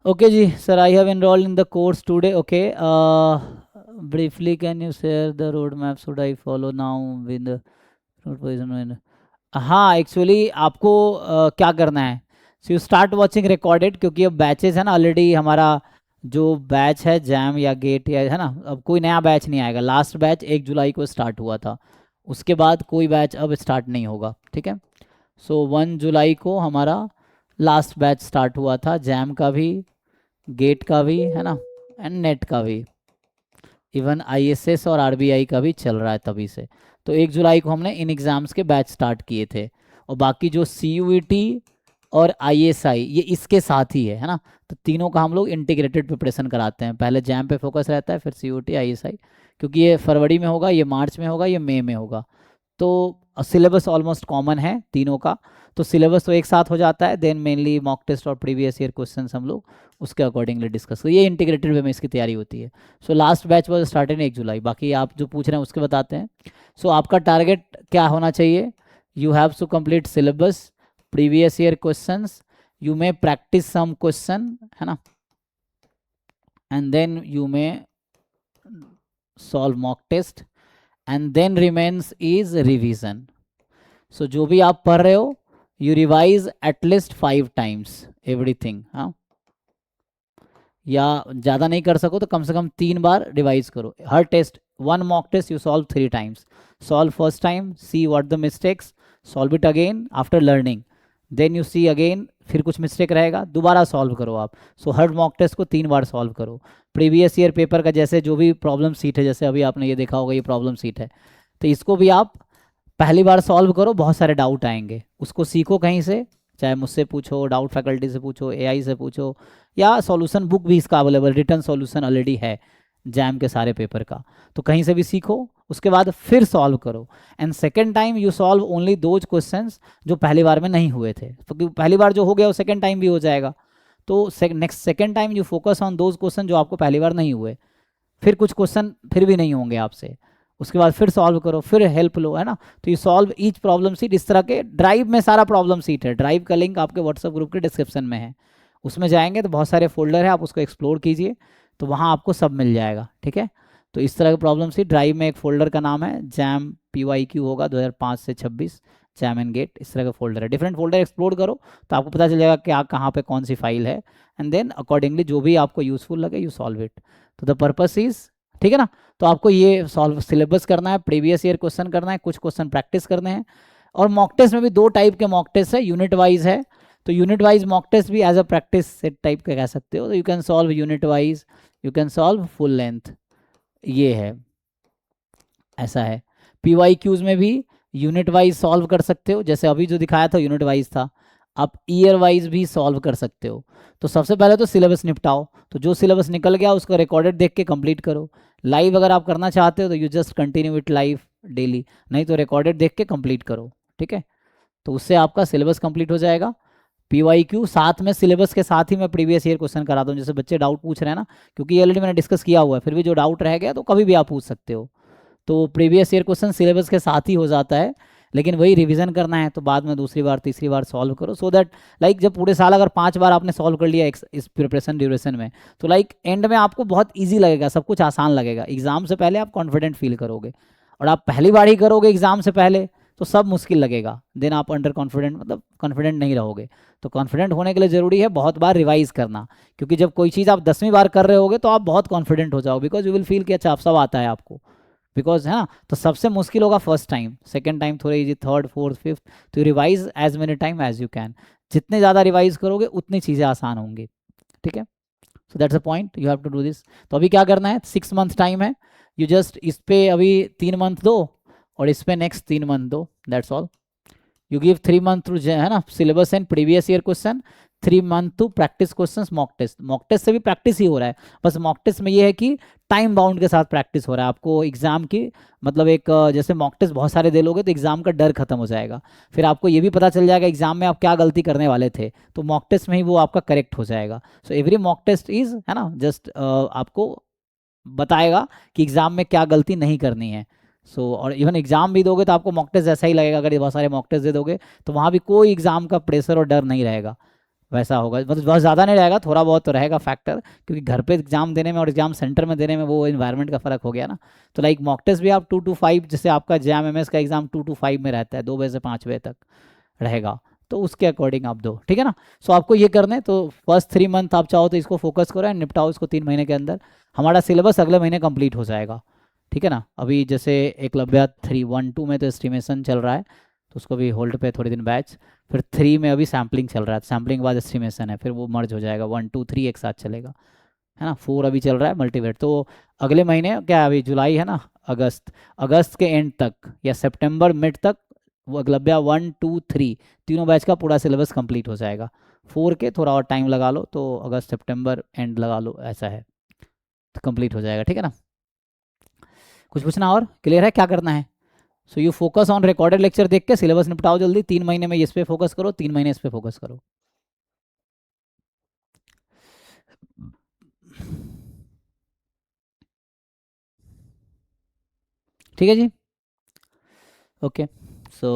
Okay ji, sir, I have enrolled in the course today. Okay. Briefly, can you share the roadmap? Should I follow now with the road position? हाँ, actually आपको क्या करना है, so you start watching recorded, क्योंकि अब batches है ना, already हमारा जो बैच है जैम या गेट या है ना, अब कोई नया बैच नहीं आएगा। लास्ट बैच 1 जुलाई को स्टार्ट हुआ था, उसके बाद कोई बैच अब स्टार्ट नहीं होगा। ठीक है। सो 1 जुलाई को हमारा लास्ट बैच स्टार्ट हुआ था, जैम का भी, गेट का भी है ना, एंड नेट का भी, इवन आईएसएस और आरबीआई का भी चल रहा है तभी से। तो 1 जुलाई को हमने इन एग्ज़ाम्स के बैच स्टार्ट किए थे, और बाकी जो सीयूईटी और आईएसआई ये इसके साथ ही है ना। तो तीनों का हम लोग इंटीग्रेटेड प्रिपरेशन कराते हैं, पहले जैम पे फोकस रहता है, फिर सीयूईटी आईएसआई, क्योंकि ये फरवरी में होगा, ये मार्च में होगा, ये मई में होगा। तो सिलेबस ऑलमोस्ट कॉमन है तीनों का, तो सिलेबस तो एक साथ हो जाता है। देन मेनली मॉक टेस्ट और प्रीवियस ईयर क्वेश्चंस हम लोग उसके अकॉर्डिंगली डिस्कस, तो ये इंटीग्रेटेड वे में इसकी तैयारी होती है। So last batch was started 1 जुलाई। बाकी आप जो पूछ रहे हैं उसके बताते हैं। सो आपका टारगेट क्या होना चाहिए, you have to complete syllabus, previous year questions, you may practice some question है ना, and then you may solve mock test, and then remains is revision. So जो भी आप पढ़ रहे हो, you revise at least 5 times everything. हाँ, या ज़्यादा नहीं कर सको तो कम से कम 3 बार रिवाइज करो हर test. One mock test you solve 3 times, solve first time, see what the mistakes, solve it again after learning, then you see again, फिर कुछ मिस्टेक रहेगा दोबारा सॉल्व करो आप। सो हर मॉक टेस्ट को 3 बार सॉल्व करो। प्रीवियस ईयर पेपर का जैसे जो भी प्रॉब्लम सीट है, जैसे अभी आपने ये देखा होगा, ये प्रॉब्लम सीट है, तो इसको भी आप पहली बार सॉल्व करो, बहुत सारे डाउट आएंगे, उसको सीखो कहीं से, चाहे मुझसे पूछो, डाउट फैकल्टी से पूछो, एआई से पूछो, या सॉल्यूशन बुक भी इसका अवेलेबल, रिटर्न सॉल्यूशन ऑलरेडी है जैम के सारे पेपर का, तो कहीं से भी सीखो, उसके बाद फिर सॉल्व करो। And second time you solve only those questions जो पहली बार में नहीं हुए थे, क्योंकि पहली बार जो हो गया वो सेकेंड टाइम भी हो जाएगा। तो next second time you focus on those question जो आपको पहली बार नहीं हुए, फिर कुछ क्वेश्चन फिर भी नहीं होंगे आपसे, उसके बाद फिर सॉल्व करो, फिर हेल्प लो, है ना। तो ये सॉल्व ईच प्रॉब्लम सीट, इस तरह के ड्राइव में सारा प्रॉब्लम सीट है, ड्राइव का लिंक आपके व्हाट्सएप ग्रुप के डिस्क्रिप्शन में है, उसमें जाएंगे तो बहुत सारे फोल्डर है, आप उसको एक्सप्लोर कीजिए, तो वहाँ आपको सब मिल जाएगा। ठीक है। तो इस तरह के प्रॉब्लम सीट, ड्राइव में एक फोल्डर का नाम है जैम PYQ होगा 2005 से 26, जैम एंड गेट, इस तरह का फोल्डर है। डिफरेंट फोल्डर एक्सप्लोर करो तो आपको पता चल जाएगा कि आप कहाँ पे कौन सी फाइल है, एंड देन अकॉर्डिंगली जो भी आपको यूजफुल लगे यू सॉल्व इट। तो द पर्पस इज, ठीक है ना। तो आपको ये सॉल्व सिलेबस करना है, प्रीवियस ईयर क्वेश्चन करना है, कुछ क्वेश्चन प्रैक्टिस करने हैं। और मॉक टेस्ट में भी 2 टाइप के मॉक टेस्ट है, यूनिट वाइज है, तो यूनिट वाइज मॉक टेस्ट भी as a practice set type का कह सकते हो। तो you can solve unit wise, you can solve full length, ये है, ऐसा है। PYQs में भी यूनिट वाइज सॉल्व कर सकते हो, जैसे अभी जो दिखाया था यूनिट वाइज था, आप ईयर वाइज भी सॉल्व कर सकते हो। तो सबसे पहले तो सिलेबस निपटाओ, तो जो सिलेबस निकल गया उसको रिकॉर्डेड देख के कंप्लीट करो। लाइव अगर आप करना चाहते हो तो you just continue it live daily, नहीं तो रिकॉर्डेड देख के कंप्लीट करो। ठीक है। तो उससे आपका सिलेबस कंप्लीट हो जाएगा। PYQ साथ में सिलेबस के साथ ही मैं प्रीवियस ईयर क्वेश्चन कराता हूँ, जैसे बच्चे डाउट पूछ रहे हैं ना, क्योंकि ऑलरेडी मैंने डिस्कस किया हुआ है, फिर भी जो डाउट रह गया तो कभी भी आप पूछ सकते हो। तो प्रीवियस ईयर क्वेश्चन सिलेबस के साथ ही हो जाता है, लेकिन वही रिवीजन करना है, तो बाद में दूसरी बार तीसरी बार सॉल्व करो, सो दैट लाइक जब पूरे साल अगर 5 बार आपने सॉल्व कर लिया इस प्रिपरेशन ड्यूरेशन में, तो लाइक एंड में आपको बहुत ईजी लगेगा, सब कुछ आसान लगेगा, एग्जाम से पहले आप कॉन्फिडेंट फील करोगे। और आप पहली बार ही करोगे एग्जाम से पहले तो सब मुश्किल लगेगा, देन आप अंडर कॉन्फिडेंट, मतलब कॉन्फिडेंट नहीं रहोगे। तो कॉन्फिडेंट होने के लिए ज़रूरी है बहुत बार रिवाइज करना, क्योंकि जब कोई चीज़ आप 10वीं बार कर रहे होगे तो आप बहुत कॉन्फिडेंट हो जाओगे, बिकॉज यू विल फील कि अच्छा आप सब आता है आपको, बिकॉज है ना। तो सबसे मुश्किल होगा फर्स्ट टाइम, सेकेंड टाइम थोड़ा इजी, थर्ड फोर्थ फिफ्थ, तो revise as many time as you can, जितने ज़्यादा रिवाइज करोगे उतनी चीज़ें आसान होंगी। ठीक है। So that's a point, you have to do this. तो अभी क्या करना है, 6 मंथ टाइम है, यू जस्ट इस पे अभी 3 मंथ दो, और इस पे नेक्स्ट 3 मंथ दो, that's all. You give 3 month through है ना syllabus and previous year question, 3 month to practice question, mock test, mock test से भी प्रैक्टिस ही हो रहा है, बस मॉक टेस्ट में ये है कि टाइम बाउंड के साथ प्रैक्टिस हो रहा है आपको एग्जाम की, मतलब एक जैसे मॉक टेस्ट बहुत सारे दे लोगे तो एग्जाम का डर खत्म हो जाएगा, फिर आपको ये भी पता चल जाएगा एग्जाम में आप क्या गलती करने वाले थे, तो मॉक टेस्ट में ही वो आपका करेक्ट हो जाएगा। So every mock test is, है ना, जस्ट आपको बताएगा कि एग्जाम में क्या गलती नहीं करनी है। और इवन एग्जाम भी दोगे तो आपको मॉक टेस्ट जैसा ही लगेगा, अगर ये बहुत सारे मॉक टेस्ट दे दोगे तो वहाँ भी कोई एग्जाम का प्रेशर और डर नहीं रहेगा, वैसा होगा, मतलब बहुत ज़्यादा नहीं रहेगा, थोड़ा बहुत तो रहेगा फैक्टर, क्योंकि घर पे एग्जाम देने में और एग्जाम सेंटर में देने में वो इन्वायरमेंट का फ़र्क हो गया ना। तो लाइक मॉक टेस्ट भी आप 2 to 5, जैसे आपका जैम एमएस का एग्जाम 2 to 5 में रहता है, 2 बजे से 5 बजे तक रहेगा, तो उसके अकॉर्डिंग आप दो, ठीक है ना। सो आपको ये करना है, तो फर्स्ट 3 मंथ आप चाहो तो इसको फोकस करो एंड निपटाओ इसको 3 महीने के अंदर। हमारा सिलेबस अगले महीने कंप्लीट हो जाएगा, ठीक है ना। अभी जैसे एकलव्य 3, 1, 2 में तो एस्टिमेशन चल रहा है, तो उसको भी होल्ड पे थोड़े दिन बैच। फिर 3 में अभी सैम्पलिंग चल रहा है, सैम्पलिंग के बाद एस्टिमेशन है, फिर वो मर्ज हो जाएगा, 1, 2, 3 एक साथ चलेगा, है ना। 4 अभी चल रहा है मल्टीवेट। तो अगले महीने क्या, अभी जुलाई है ना, अगस्त, अगस्त के एंड तक या सितंबर मिड तक वो एकलव्य 1, 2, 3 तीनों बैच का पूरा सिलेबस कंप्लीट हो जाएगा। 4 के थोड़ा और टाइम लगा लो, तो अगस्त सितंबर एंड लगा लो, ऐसा है, तो कंप्लीट हो जाएगा, ठीक है ना। कुछ पूछना और, क्लियर है क्या करना है। So you focus on recorded lecture देख के सिलेबस निपटाओ जल्दी, 3 महीने में इस पे फोकस करो, 3 महीने इस पे फोकस करो। ठीक है जी, ओके। सो